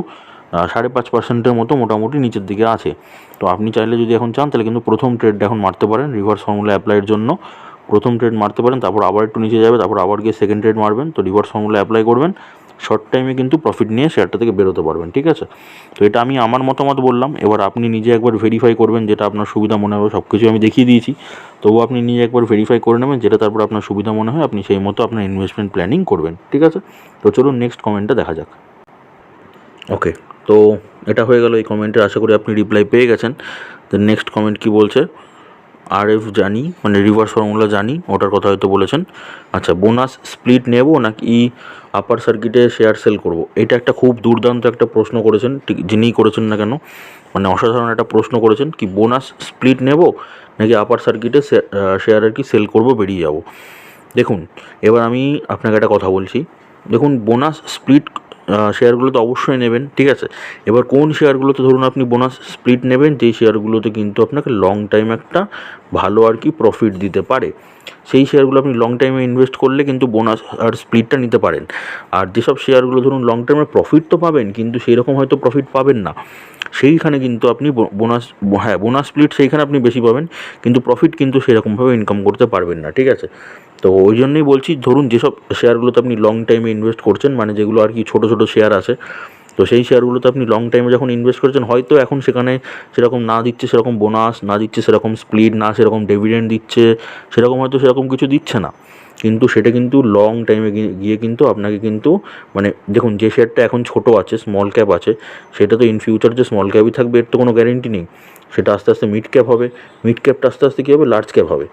5.5%-এর মতো মোটামুটি নিচের দিকে আছে। তো আপনি চাইলে যদি এখন চান, তাহলে কিন্তু প্রথম ট্রেডটা এখন মারতে পারেন রিভার্স ফর্মুলা অ্যাপ্লাইয়ের জন্য। প্রথম ট্রেড মারতে পারেন, তারপর আবার একটু নিচে যাবে, তারপর আবার গিয়ে সেকেন্ড ট্রেড মারবেন। তো রিভার্স ফর্মুলা অ্যাপ্লাই করবেন, শর্ট টাইমে কিন্তু প্রফিট নিয়ে শেয়ারটা থেকে বেরোতে পারবেন, ঠিক আছে। তো এটা আমি আমার মতামত বললাম, এবার আপনি নিজে একবার ভেরিফাই করবেন যেটা আপনার সুবিধা মনে হবে। সব কিছু আমি দেখিয়ে দিয়েছি, তবুও আপনি নিজে একবার ভেরিফাই করে নেবেন, যেটা তারপর আপনার সুবিধা মনে হয় আপনি সেই মতো আপনার ইনভেস্টমেন্ট প্ল্যানিং করবেন, ঠিক আছে। তো চলুন নেক্সট কমেন্টটা দেখা যাক। ওকে, তো এটা হয়ে গেল এই কমেন্টের, আশা করি আপনি রিপ্লাই পেয়ে গেছেন। তো নেক্সট কমেন্ট কি বলছে? আরএফ জানি, মানে রিভার্স ফর্মুলা জানি, ওটার কথা হয়তো বলেছেন। আচ্ছা, বোনাস স্প্লিট নেব নাকি আপার সার্কিটে শেয়ার সেল করব? এটা একটা খুব দুর্দান্ত একটা প্রশ্ন করেছেন, ঠিক যিনিই করেছেন না কেন, মানে অসাধারণ একটা প্রশ্ন করেছেন। কি বোনাস স্প্লিট নেব নাকি আপার সার্কিটে শেয়ার আর কি সেল করব, বেরিয়ে যাব? দেখুন, এবার আমি আপনাকে একটা কথা বলছি। দেখুন, বোনাস স্প্লিট শেয়ারগুলো তো অবশ্যই নেবেন, ঠিক আছে। এবার কোন শেয়ারগুলোতে ধরুন আপনি বোনাস স্প্লিট নেবেন, যেই শেয়ারগুলোতে কিন্তু আপনাকে লং টাইম একটা ভালো আর কি প্রফিট দিতে পারে, সেই শেয়ারগুলো আপনি লং টাইমে ইনভেস্ট করলে কিন্তু বোনাস আর স্প্লিটটা নিতে পারেন। আর যেসব শেয়ারগুলো ধরুন লং টাইমে প্রফিট তো পাবেন, কিন্তু সেই রকম হয়তো প্রফিট পাবেন না, সেইখানে কিন্তু আপনি বোনাস স্প্লিট সেইখানে আপনি বেশি পাবেন, কিন্তু প্রফিট কিন্তু সেরকমভাবে ইনকাম করতে পারবেন না, ঠিক আছে। তো ওই জন্যই বলছি, ধরুন যেসব শেয়ারগুলোতে আপনি লং টাইমে ইনভেস্ট করছেন, মানে যেগুলো আর কি ছোটো ছোটো শেয়ার আছে, তো সেই শেয়ারগুলোতে আপনি লং টাইমে যখন ইনভেস্ট করছেন, হয়তো এখন সেখানে সেরকম না দিচ্ছে সেরকম বোনাস, না দিচ্ছে সেরকম স্প্লিট, না সেরকম ডিভিডেন্ড দিচ্ছে, সেরকম হয়তো সেরকম কিছু দিচ্ছে না, কিন্তু সেটা কিন্তু লং টাইমে গিয়ে কিন্তু আপনাকে কিন্তু, মানে দেখুন, যে শেয়ারটা এখন ছোটো আছে, স্মল ক্যাপ আছে, সেটা তো ইন ফিউচার যে স্মল ক্যাপই থাকবে এর তো কোনো গ্যারেন্টি নেই। সেটা আস্তে আস্তে মিড ক্যাপ হবে, মিড ক্যাপটা আস্তে আস্তে কী হবে, লার্জ ক্যাপ হবে।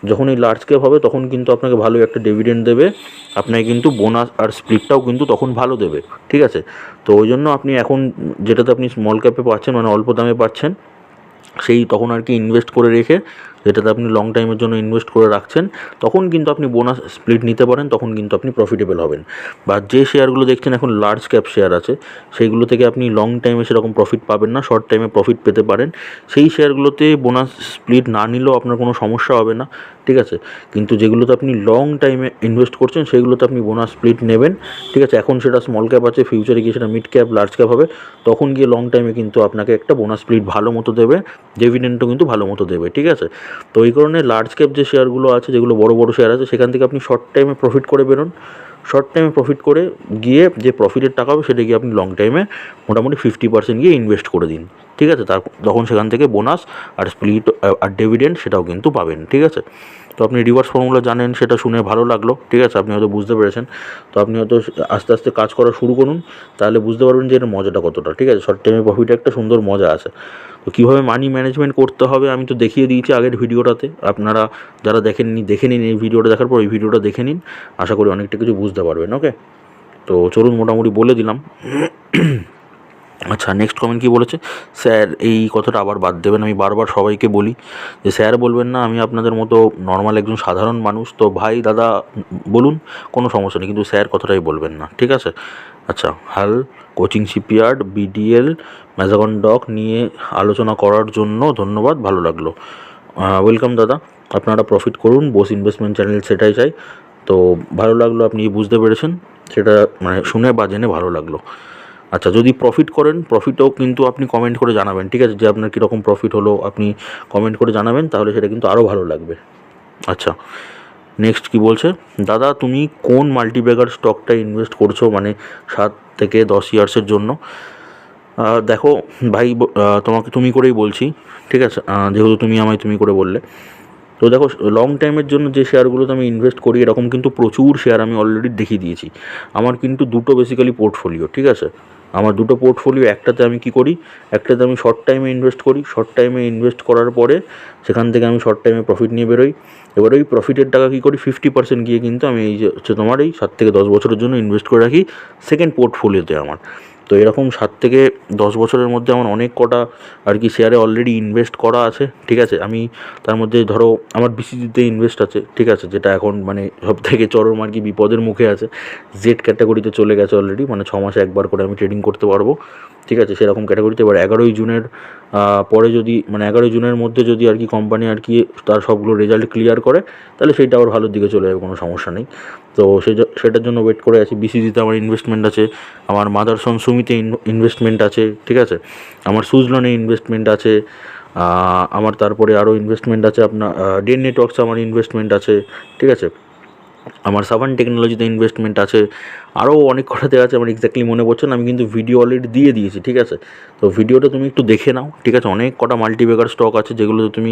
যখন এই লার্জ ক্যাপ হবে তখন কিন্তু আপনাকে ভালো একটা ডিভিডেন্ড দেবে, আপনাকে কিন্তু বোনাস আর স্প্লিটটাও কিন্তু তখন ভালো দেবে, ঠিক আছে। তো ওই জন্য আপনি এখন যেটাতে আপনি স্মল ক্যাপে পাচ্ছেন, মানে অল্প দামে পাচ্ছেন, সেই তখন আর কি ইনভেস্ট করে রেখে যেটাতে আপনি লং টাইমের জন্য ইনভেস্ট করে রাখছেন, তখন কিন্তু আপনি বোনাস স্প্লিট নিতে পারেন, তখন কিন্তু আপনি প্রফিটেবল হবেন। বা যে শেয়ারগুলো দেখছেন এখন লার্জ ক্যাপ শেয়ার আছে, সেইগুলো থেকে আপনি লং টাইমে সেরকম প্রফিট পাবেন না, শর্ট টাইমে প্রফিট পেতে পারেন। সেই শেয়ারগুলোতে বোনাস স্প্লিট না নিলেও আপনার কোনো সমস্যা হবে না, ঠিক আছে। কিন্তু যেগুলোতে আপনি লং টাইমে ইনভেস্ট করছেন সেগুলোতে আপনি বোনাস স্প্লিট নেবেন, ঠিক আছে। এখন সেটা স্মল ক্যাপ আছে, ফিউচারে গিয়ে সেটা মিড ক্যাপ, লার্জ ক্যাপ হবে, তখন গিয়ে লং টাইমে কিন্তু আপনাকে একটা বোনাস স্প্লিট ভালো মতো দেবে, ডিভিডেন্ডও কিন্তু ভালো মতো দেবে, ঠিক আছে। তো এই কারণে লার্জ ক্যাপ যে শেয়ারগুলো আছে, যেগুলো বড় বড় শেয়ার আছে, সেখান থেকে আপনি শর্ট টাইমে প্রফিট করে বেরোন। শর্ট টাইমে প্রফিট করে গিয়ে যে প্রফিটের টাকা হবে সেটা গিয়ে আপনি লং টাইমে মোটামুটি 50% গিয়ে ইনভেস্ট করে দিন, ঠিক আছে। তখন সেখান থেকে বোনাস আর স্প্লিট আর ডিভিডেন্ড সেটাও কিন্তু পাবেন, ঠিক আছে। তো আপনি রিভার্স ফর্মুলা জানেন, সেটা শুনে ভালো লাগলো, ঠিক আছে। আপনি হয়তো বুঝতে পেরেছেন, তো আপনি হয়তো আস্তে আস্তে কাজ করা শুরু করুন, তাহলে বুঝতে পারবেন যে এর মজাটা কতটা, ঠিক আছে। শর্ট টাইমে প্রফিটে একটা সুন্দর মজা আছে। তো কীভাবে মানি ম্যানেজমেন্ট করতে হবে আমি তো দেখিয়ে দিয়েছি আগের ভিডিওটাতে, আপনারা যারা দেখেননি দেখে নিন, এই ভিডিওটা দেখার পর এই ভিডিওটা দেখে নিন, আশা করি অনেকটা কিছু বুঝতে পারবেন। ওকে, তো চলুন, মোটামুটি বলে দিলাম। আচ্ছা, নেক্সট কমেন্ট কী বলেছে, স্যার এই কথাটা আবার বাদ দেবেন, আমি বারবার সবাইকে বলি যে স্যার বলবেন না, আমি আপনাদের মতো নর্মাল একজন সাধারণ মানুষ, তো ভাই দাদা বলুন, কোনো সমস্যা নেই, কিন্তু স্যার কথাটাই বলবেন না, ঠিক আছে। আচ্ছা, হাল কোচিং শিপইয়ার্ড বিডিএল ম্যাজাগন ডক নিয়ে আলোচনা করার জন্য ধন্যবাদ, ভালো লাগলো। ওয়েলকাম দাদা, আপনারা প্রফিট করুন, বোস ইনভেস্টমেন্ট চ্যানেল সেটাই চাই। তো ভালো লাগলো আপনি বুঝতে পেরেছেন, সেটা মানে শুনে বা জেনে ভালো লাগলো। আচ্ছা, যদি প্রফিট করেন, প্রফিটও কিন্তু আপনি কমেন্ট করে জানাবেন, ঠিক আছে, যে আপনার কীরকম প্রফিট হলো আপনি কমেন্ট করে জানাবেন, তাহলে সেটা কিন্তু আরও ভালো লাগবে। আচ্ছা, নেক্সট কি বলছে, দাদা তুমি কোন মাল্টিব্যাগার স্টকটা ইনভেস্ট করছো, মানে 7 থেকে 10 ইয়ার্সের জন্য? দেখো ভাই, তোমাকে তুমি করেই বলছি, ঠিক আছে, যেহেতু তুমি আমায় তুমি করে বললে। তো দেখো, লং টাইমের জন্য যে শেয়ারগুলোতে আমি ইনভেস্ট করি, এরকম কিন্তু প্রচুর শেয়ার আমি অলরেডি দেখিয়ে দিয়েছি। আমার কিন্তু দুটো বেসিক্যালি পোর্টফোলিও, ঠিক আছে। আমার দুটো পোর্টফোলিও, একটাতে আমি কী করি, একটাতে আমি শর্ট টাইমে ইনভেস্ট করি, শর্ট টাইমে ইনভেস্ট করার পরে সেখান থেকে আমি শর্ট টাইমে প্রফিট নিয়ে বেরোই। এবার ওই প্রফিটের টাকা কী করি, 50% গিয়ে কিন্তু আমি এই যে হচ্ছে তোমার এই 7 থেকে 10 বছরের জন্য ইনভেস্ট করে রাখি সেকেন্ড পোর্টফোলিওতে আমার। তো এরকম 7 থেকে 10 বছরের মধ্যে আমার অনেক কটা আর কি শেয়ারে অলরেডি ইনভেস্ট করা আছে, ঠিক আছে। আমি তার মধ্যে ধরো আমার বিসিজিতে ইনভেস্ট আছে, ঠিক আছে, যেটা এখন মানে সব থেকে চরম আর কি বিপদের মুখে আছে, জেড ক্যাটাগরিতে চলে গেছে অলরেডি, মানে 6 মাসে একবার করে আমি ট্রেডিং করতে পারবো, ঠিক আছে, সেরকম ক্যাটাগরিতে। এবার 11ই জুনের পরে যদি, মানে 11ই জুনের মধ্যে যদি আর কি কোম্পানি আর কি তার সবগুলো রেজাল্ট ক্লিয়ার করে, তাহলে সেইটা আবার ভালোর দিকে চলে যাবে, কোনো সমস্যা নেই। তো সেটার জন্য ওয়েট করে আছি। বিসিজিতে আমার ইনভেস্টমেন্ট আছে, আমার মাদারসন সুমিতে ইনভেস্টমেন্ট আছে, ঠিক আছে, আমার সুজলনে ইনভেস্টমেন্ট আছে, আমার তারপরে আরও ইনভেস্টমেন্ট আছে আপনার ডেন নেটওয়ার্কসে আমার ইনভেস্টমেন্ট আছে, ঠিক আছে, আমার সাবান টেকনোলজিতে ইনভেস্টমেন্ট আছে, আরও অনেক কটাতে আছে, আমার এক্স্যাক্টলি মনে পড়ছে না, আমি কিন্তু ভিডিও অলরেডি দিয়ে দিয়েছি, ঠিক আছে। তো ভিডিওটা তুমি একটু দেখে নাও, ঠিক আছে। অনেক কটা মাল্টিব্যাগার স্টক আছে যেগুলোতে তুমি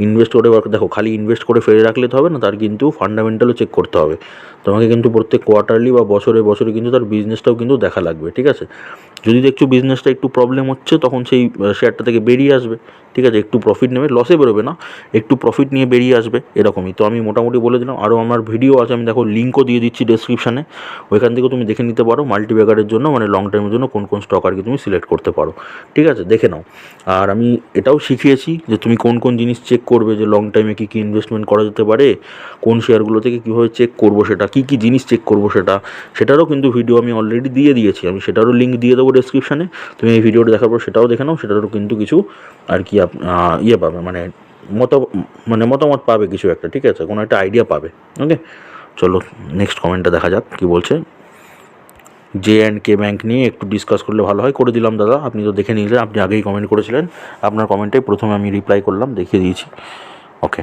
ইনভেস্ট করে, দেখো খালি ইনভেস্ট করে ফেলে রাখলে তো হবে না, তার কিন্তু ফান্ডামেন্টালও চেক করতে হবে তোমাকে, কিন্তু প্রত্যেক কোয়ার্টারলি বা বছরে বছরে কিন্তু তার বিজনেসটাও কিন্তু দেখা লাগবে, ঠিক আছে। যদি দেখছো বিজনেসটা একটু প্রবলেম হচ্ছে, তখন সেই শেয়ারটা থেকে বেরিয়ে আসবে, ঠিক আছে, একটু প্রফিট নেবে, লসে বেরোবে না, একটু প্রফিট নিয়ে বেরিয়ে আসবে, এরকমই। তো আমি মোটামুটি বলে দিলাম, আরও আমার ভিডিও আছে, আমি দেখো লিঙ্কও দিয়ে দিচ্ছি ডেসক্রিপশানে, ওইখান থেকেও তুমি দেখে নিতে পারো মাল্টিব্যাগারের জন্য, মানে লং টাইমের জন্য কোন কোন স্টক আর কি তুমি সিলেক্ট করতে পারো, ঠিক আছে, দেখে নাও। আর আমি এটাও শিখিয়েছি যে তুমি কোন কোন জিনিস চেক করবে, যে লং টাইমে কী কী ইনভেস্টমেন্ট করা যেতে পারে, কোন শেয়ারগুলো থেকে কীভাবে চেক করবো, সেটা কী কী জিনিস চেক করবো সেটারও কিন্তু ভিডিও আমি অলরেডি দিয়ে দিয়েছি, আমি সেটারও লিঙ্ক দিয়ে দেবো ডেসক্রিপশানে, তুমি এই ভিডিওটা দেখার পর সেটাও দেখে নাও, সেটারও কিন্তু কিছু আর কি ইয়ে পাবে, মানে মতামত পাবে কিছু একটা, ঠিক আছে, কোনো একটা আইডিয়া পাবে। ওকে, চলো নেক্সট কমেন্টটা দেখা যাক কী বলছে। J&K ব্যাঙ্ক নিয়ে একটু ডিসকাস করলে ভালো হয়, করে দিলাম দাদা, আপনি তো দেখে নিলেন, আপনি আগেই কমেন্ট করেছিলেন, আপনার কমেন্টে প্রথমে আমি রিপ্লাই করলাম, দেখিয়ে দিয়েছি। ওকে,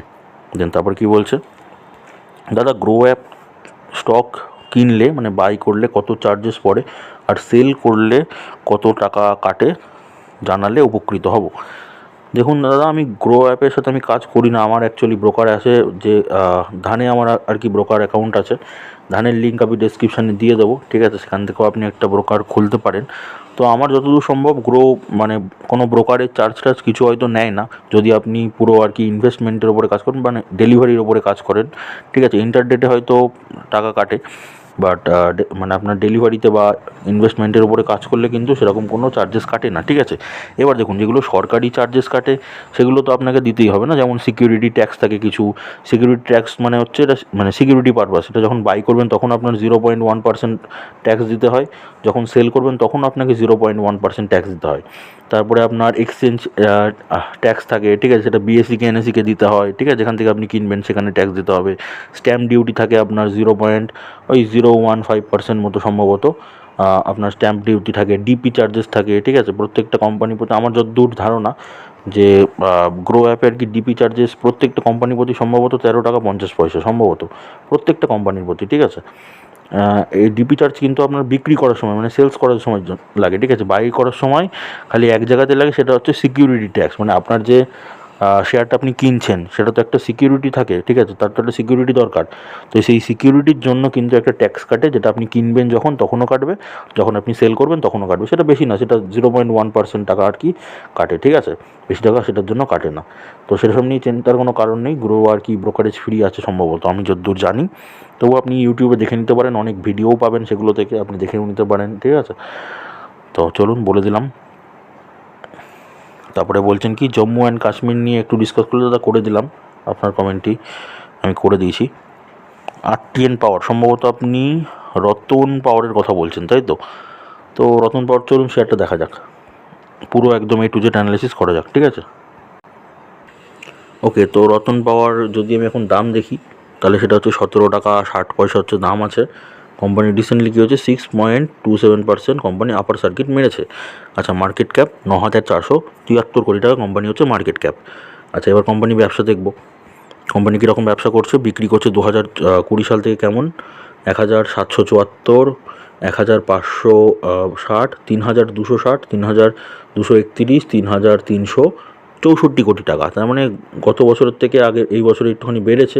দেন তারপর কী বলছে, দাদা গ্রো অ্যাপ স্টক কিনলে মানে বাই করলে কত চার্জেস পড়ে, আর সেল করলে কত টাকা কাটে, জানালে উপকৃত হব। দেখুন দাদা, আমি গ্রো অ্যাপের সাথে আমি কাজ করি না, আমার অ্যাকচুয়ালি ব্রোকার আছে, যে ধানে আমার আর কি ব্রোকার অ্যাকাউন্ট আছে, ধানের লিঙ্ক আমি ডেসক্রিপশানে দিয়ে দেবো, ঠিক আছে, সেখান থেকেও আপনি একটা ব্রোকার খুলতে পারেন। তো আমার যতদূর সম্ভব মানে কোনো ব্রোকারের চার্জ কিছু হয়তো নেয় না, যদি আপনি পুরো আর কি ইনভেস্টমেন্টের ওপরে কাজ করেন, মানে ডেলিভারির ওপরে কাজ করেন, ঠিক আছে, ইন্টারডেটে হয়তো টাকা কাটে, বাট মানে আপনার ডেলিভারিতে বা ইনভেস্টমেন্টের উপরে কাজ করলে কিন্তু সেরকম কোনো চার্জেস কাটে না, ঠিক আছে। এবার দেখুন, যেগুলো সরকারি চার্জেস কাটে সেগুলো তো আপনাকে দিতেই হবে না, যেমন সিকিউরিটি ট্যাক্স থাকে কিছু। সিকিউরিটি ট্যাক্স মানে হচ্ছে এটা মানে সিকিউরিটি পারপাস, এটা যখন বাই করবেন তখন আপনার 0.1% ট্যাক্স দিতে হয়, যখন সেল করবেন তখন আপনাকে 0.1% ট্যাক্স দিতে হয়। তারপরে আপনার এক্সচেঞ্জ ট্যাক্স থাকে, ঠিক আছে, সেটা বিএসসিকে এনএসিকে দিতে হয়, ঠিক আছে, যেখান থেকে আপনি কিনবেন সেখানে ট্যাক্স দিতে হবে। স্ট্যাম্প ডিউটি থাকে আপনার 0.015% মতো সম্ভবত আপনার স্ট্যাম্প ডিউটি থাকে। ডিপি চার্জেস থাকে, ঠিক আছে, প্রত্যেকটা কোম্পানির প্রতি আমার যতদূর ধারণা যে গ্রো অ্যাপে আর কি ডিপি চার্জেস প্রত্যেকটা কোম্পানির প্রতি সম্ভবত 13 টাকা 50 পয়সা সম্ভবত, প্রত্যেকটা কোম্পানির প্রতি, ঠিক আছে। এই ডিপি চার্জ কিন্তু আপনার বিক্রি করার সময় মানে সেলস করার সময় লাগে, ঠিক আছে। বাই করার সময় খালি এক জায়গাতে লাগে, সেটা হচ্ছে সিকিউরিটি ট্যাক্স, মানে আপনার যে শেয়ারটা আপনি কিনছেন সেটা তো একটা সিকিউরিটি থাকে, ঠিক আছে, তার তো একটা সিকিউরিটি দরকার। তো সেই সিকিউরিটির জন্য কিন্তু একটা ট্যাক্স কাটে, যেটা আপনি কিনবেন যখন তখনও কাটবে, যখন আপনি সেল করবেন তখনও কাটবে। সেটা বেশি না, সেটা 0.1% টাকা আর কি কাটে, ঠিক আছে, বেশি টাকা সেটার জন্য কাটে না। তো সেসব নিয়ে চিন্তার কোনো কারণ নেই। গ্রো আর কি ব্রোকারেজ ফ্রি আছে সম্ভবত, আমি যতদূর জানি। তবু আপনি ইউটিউবে দেখে নিতে পারেন, অনেক ভিডিওও পাবেন সেগুলো থেকে, আপনি দেখেও নিতে পারেন, ঠিক আছে। তো চলুন বলে দিলাম। তারপরে বলছেন কি জম্মু অ্যান্ড কাশ্মীর নিয়ে একটু ডিসকাস করলে, দাদা করে দিলাম, আপনার কমেন্টটি আমি করে দিয়েছি। আরটিএন পাওয়ার সম্ভবত আপনি রতন পাওয়ারের কথা বলছেন, তাই তো? তো রতন পাওয়ার চলুন শেয়ারটা দেখা যাক, পুরো একদম A to Z অ্যানালিসিস করা যাক, ঠিক আছে। ওকে, তো রতন পাওয়ার যদি আমি এখন দাম দেখি তাহলে সেটা হচ্ছে 17 টাকা 60 পয়সা হচ্ছে দাম আছে। কোম্পানি রিসেন্টলি কী হচ্ছে 6.27% কোম্পানি আপার সার্কিট মেরেছে। আচ্ছা, মার্কেট ক্যাপ 9,473 কোটি টাকা কোম্পানি হচ্ছে মার্কেট ক্যাপ। আচ্ছা, এবার কোম্পানি ব্যবসা দেখব, কোম্পানি কীরকম ব্যবসা করছে। বিক্রি করছে 2020 সাল থেকে কেমন 1,774, 1,560, 3,260, 3,231, 3,364 কোটি টাকা। তার মানে গত বছরের থেকে আগে এই বছরে একটুখানি বেড়েছে,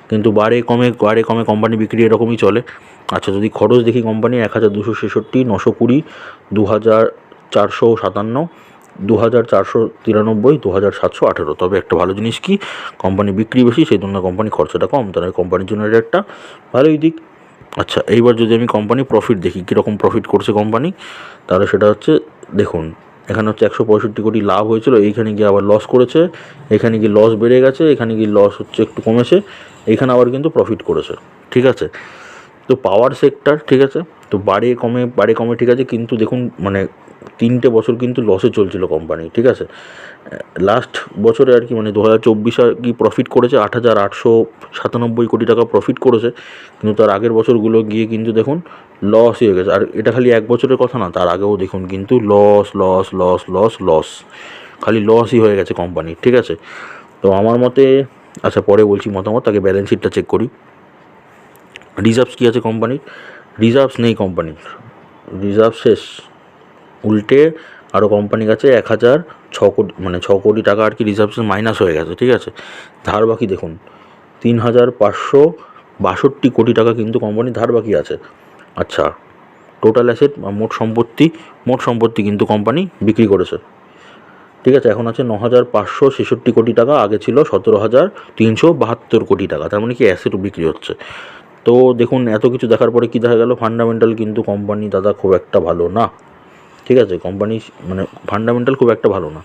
কিন্তু বারে কমে কোম্পানি বিক্রি এরকমই চলে। আচ্ছা, যদি খরচ দেখি কোম্পানি 1,266, 920, 2,457, 2,493, 2,718। তবে একটা ভালো জিনিস কি, কোম্পানি বিক্রি বেশি, সেই জন্য কোম্পানি খরচাটা কম, তাহলে কোম্পানির জন্য এটা একটা ভালোই দিক। আচ্ছা, এইবার যদি আমি কোম্পানি প্রফিট দেখি, কীরকম প্রফিট করছে কোম্পানি, তাহলে সেটা হচ্ছে দেখুন, এখানে হচ্ছে 165 কোটি লাভ হয়েছিল, এইখানে গিয়ে আবার লস করেছে, এখানে গিয়ে লস বেড়ে গেছে, এখানে গিয়ে লস হচ্ছে একটু কমেছে, এইখানে আবার কিন্তু প্রফিট করেছে, ঠিক আছে। তো পাওয়ার সেক্টর, ঠিক আছে, তো বাড়ে কমে ঠিক আছে, কিন্তু দেখুন মানে 3টে বছর কিন্তু লসে চলছিল কোম্পানি, ঠিক আছে। লাস্ট বছরে আর কি মানে 2024 আর কি প্রফিট করেছে 8,897 কোটি টাকা প্রফিট করেছে, কিন্তু তার আগের বছরগুলো গিয়ে কিন্তু দেখুন লসই হয়ে গেছে। আর এটা খালি এক বছরের কথা না, তার আগেও দেখুন কিন্তু loss loss loss loss loss, খালি লসই হয়ে গেছে কোম্পানি, ঠিক আছে। তো আমার মতে, আচ্ছা পরে বলছি মতামত, আগে ব্যালেন্স শিটটা চেক করি। রিজার্ভস কী আছে কোম্পানির? রিজার্ভস নেই কোম্পানির, রিজার্ভ শেষ। উল্টে আরও কোম্পানির কাছে 1,006 কোটি মানে 6 কোটি টাকা আর কি রিজার্ভস মাইনাস হয়ে গেছে, ঠিক আছে। ধার বাকি দেখুন 3,562 কোটি টাকা কিন্তু কোম্পানি ধার বাকি আছে। আচ্ছা, টোটাল অ্যাসেট বা মোট সম্পত্তি কিন্তু কোম্পানি বিক্রি করেছে, ঠিক আছে, এখন আছে 9,566 কোটি টাকা, আগে ছিল 17,372 কোটি টাকা। তার মানে কি অ্যাসেটও বিক্রি হচ্ছে। তো দেখুন, এত কিছু দেখার পরে কী দেখা গেল, ফান্ডামেন্টাল কিন্তু কোম্পানি দাদা খুব একটা ভালো না, ঠিক আছে, কোম্পানি মানে ফান্ডামেন্টাল খুব একটা ভালো না।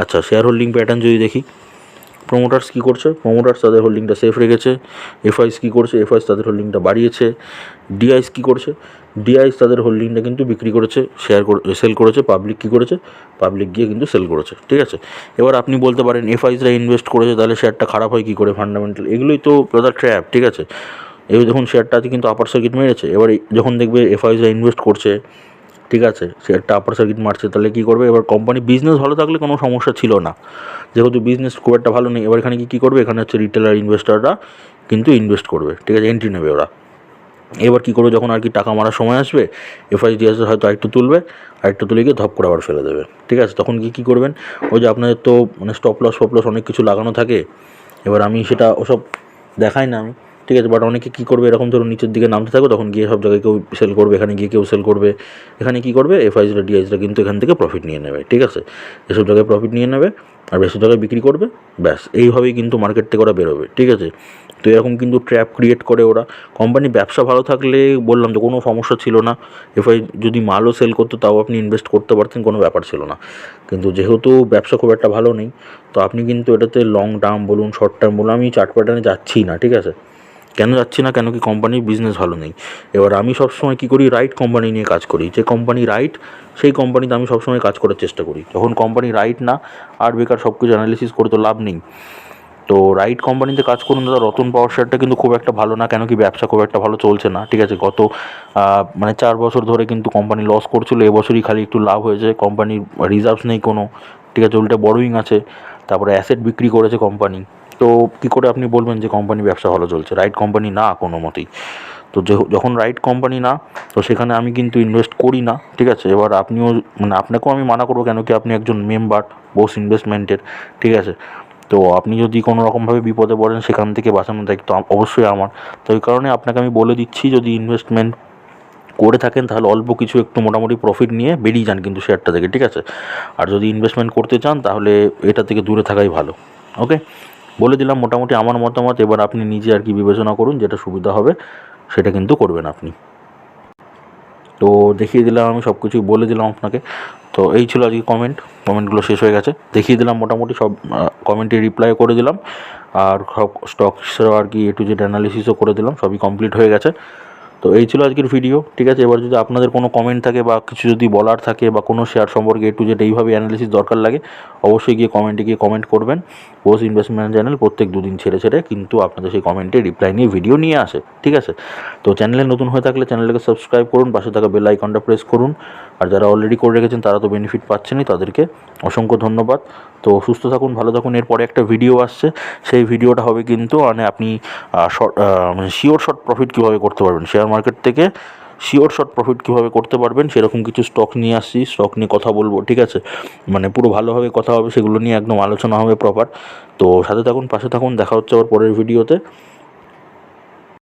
আচ্ছা, শেয়ার হোল্ডিং প্যাটার্ন যদি দেখি, প্রোমোটার্স কী করছে, প্রোমোটার্স তাদের হোল্ডিংটা সেফ রেখেছে। এফআইস কী করছে, এফআইস তাদের হোল্ডিংটা বাড়িয়েছে। ডিআইস কী করছে, ডিআইস তাদের হোল্ডিংটা কিন্তু বিক্রি করেছে, সেল করেছে। পাবলিক কী করেছে, পাবলিক গিয়ে কিন্তু সেল করেছে, ঠিক আছে। এবার আপনি বলতে পারেন এফআইসরা ইনভেস্ট করেছে, তাহলে শেয়ারটা খারাপ হয় কী করে, ফান্ডামেন্টাল, এগুলোই তো দাদা ট্র্যাপ, ঠিক আছে। এবার দেখুন শেয়ারটাতে কিন্তু আপার সার্কিট মেরেছে, এবার যখন দেখবে এফআইসরা ইনভেস্ট করছে, ঠিক আছে, শেয়ারটা আপার সার্কিট মারছে, তাহলে কী করবে, এবার কোম্পানি বিজনেস ভালো থাকলে কোনো সমস্যা ছিল না, যেহেতু বিজনেস খুব একটা ভালো নেই, এবার এখানে কী করবে, এখানে হচ্ছে রিটেলার ইনভেস্টররা কিন্তু ইনভেস্ট করবে, ঠিক আছে, এন্ট্রি নেবে ওরা। এবার কী করবে, যখন আর কি টাকা মারার সময় আসবে, এফআইডিএস হয়তো আরেকটু তুলে গিয়ে ধপ করে আবার ফেলে দেবে, ঠিক আছে। তখন কী করবেন, ওই যে আপনাদের তো মানে স্টপ লস অনেক কিছু লাগানো থাকে, এবার আমি সেটা ওসব দেখাই না আমি, ঠিক আছে, বাট অনেকে কী করবে, এরকম ধরুন নিচের দিকে নামতে থাকবে, তখন গিয়ে সব জায়গায় কেউ সেল করবে, এখানে গিয়ে কেউ সেল করবে, এখানে কী করবে, এফআইসরা ডিআইসরা কিন্তু এখান থেকে প্রফিট নিয়ে নেবে, ঠিক আছে, এসব জায়গায় প্রফিট নিয়ে নেবে আর বেশি জায়গায় বিক্রি করবে, ব্যাস এইভাবেই কিন্তু মার্কেট থেকে ওরা বেরোবে, ঠিক আছে। তো এরকম কিন্তু ট্র্যাপ ক্রিয়েট করে ওরা। কোম্পানির ব্যবসা ভালো থাকলে বললাম তো কোনো সমস্যা ছিল না, এফআই যদি মালও সেল করতো তাও আপনি ইনভেস্ট করতে পারতেন, কোনো ব্যাপার ছিল না। কিন্তু যেহেতু ব্যবসা খুব একটা ভালো নেই, তো আপনি কিন্তু এটাতে লং টার্ম বলুন শর্ট টার্ম বলুন, আমি চার্ট প্যাটার্নে যাচ্ছি না, ঠিক আছে। কেন যাচ্ছি না, কেন কি কোম্পানির বিজনেস ভালো নেই। এবার আমি সবসময় কী করি, রাইট কোম্পানি নিয়ে কাজ করি। যে কোম্পানি রাইট সেই কোম্পানিতে আমি সবসময় কাজ করার চেষ্টা করি। যখন কোম্পানি রাইট না, আর বেকার সব কিছু অ্যানালিসিস করে তো লাভ নেই। তো রাইট কোম্পানিতে কাজ করুন দাদা। রতন পাওয়ার শেয়ারটা কিন্তু খুব একটা ভালো না, কেন কি ব্যবসা খুব একটা ভালো চলছে না, ঠিক আছে। গত মানে 4 বছর ধরে কিন্তু কোম্পানি লস করছিল, এবছরই খালি একটু লাভ হয়েছে। কোম্পানির রিজার্ভস নেই কোনো, ঠিক আছে, উল্টে বড়োইং আছে, তারপরে অ্যাসেট বিক্রি করেছে কোম্পানি। তো কী করে আপনি বলবেন যে কোম্পানি ব্যবসা ভালো চলছে? রাইট কোম্পানি না কোনো মতেই। তো যখন রাইট কোম্পানি না, তো সেখানে আমি কিন্তু ইনভেস্ট করি না, ঠিক আছে। এবার আপনিও মানে আপনাকেও আমি মানা করবো, কেন কি আপনি একজন মেম্বার বোস ইনভেস্টমেন্টের, ঠিক আছে। তো আপনি যদি কোনো রকমভাবে বিপদে পড়েন, সেখান থেকে বাঁচানোর দায়িত্ব অবশ্যই আমার। তো এই কারণে আপনাকে আমি বলে দিচ্ছি, যদি ইনভেস্টমেন্ট করে থাকেন তাহলে অল্প কিছু একটু মোটামুটি প্রফিট নিয়ে বেরিয়ে যান কিন্তু শেয়ারটা থেকে, ঠিক আছে। আর যদি ইনভেস্টমেন্ট করতে চান তাহলে এটা থেকে দূরে থাকাই ভালো। ওকে, বলে দিলাম মোটামুটি আমার মতামত। এবার আপনি নিজে আর কি বিবেচনা করুন, যেটা সুবিধা হবে সেটা কিন্তু করবেন আপনি। তো দেখিয়ে দিলাম, আমি সব কিছুই বলে দিলাম আপনাকে। তো এই ছিল আজকে কমেন্টগুলো শেষ হয়ে গেছে, দেখিয়ে দিলাম মোটামুটি সব কমেন্টে রিপ্লাই করে দিলাম। আর সব স্টকসেরও আর কি একটু যেটা অ্যানালিসিসও করে দিলাম, সবই কমপ্লিট হয়ে গেছে। তো এই ছিল আজকের ভিডিও, ঠিক আছে। এবার যদি আপনাদের কোনো কমেন্ট থাকে বা কিছু যদি বলার থাকে বা কোনো শেয়ার সম্পর্কে একটু যেটা এইভাবে অ্যানালিসিস দরকার লাগে, অবশ্যই গিয়ে কমেন্ট করবেন। বোস ইনভেস্টমেন্ট চ্যানেল প্রত্যেক দুদিন ছেড়ে কিন্তু আপনাদের সেই কমেন্টে রিপ্লাই নিয়ে ভিডিও নিয়ে আসে, ঠিক আছে। তো চ্যানেলে নতুন হয়ে থাকলে চ্যানেলটাকে সাবস্ক্রাইব করুন, পাশে থাকা বেল আইকনটা প্রেস করুন। আর যারা অলরেডি করে রেখেছেন তারা তো বেনিফিট পাচ্ছেনই, তাদেরকে অসংখ্য ধন্যবাদ। তো সুস্থ থাকুন, ভালো থাকুন। এরপরে একটা ভিডিও আসছে, সেই ভিডিওটা হবে কিন্তু মানে আপনি মানে শিওর শর্ট প্রফিট কীভাবে করতে পারবেন শেয়ার মার্কেট থেকে, শিওর শর্ট প্রফিট কীভাবে করতে পারবেন সেরকম কিছু স্টক নিয়ে আসছি, স্টক নিয়ে কথা বলবো, ঠিক আছে। মানে পুরো ভালোভাবে কথা হবে, সেগুলো নিয়ে একদম আলোচনা হবে প্রপার। তো সাথে থাকুন, পাশে থাকুন, দেখা হচ্ছে আবার পরের ভিডিওতে।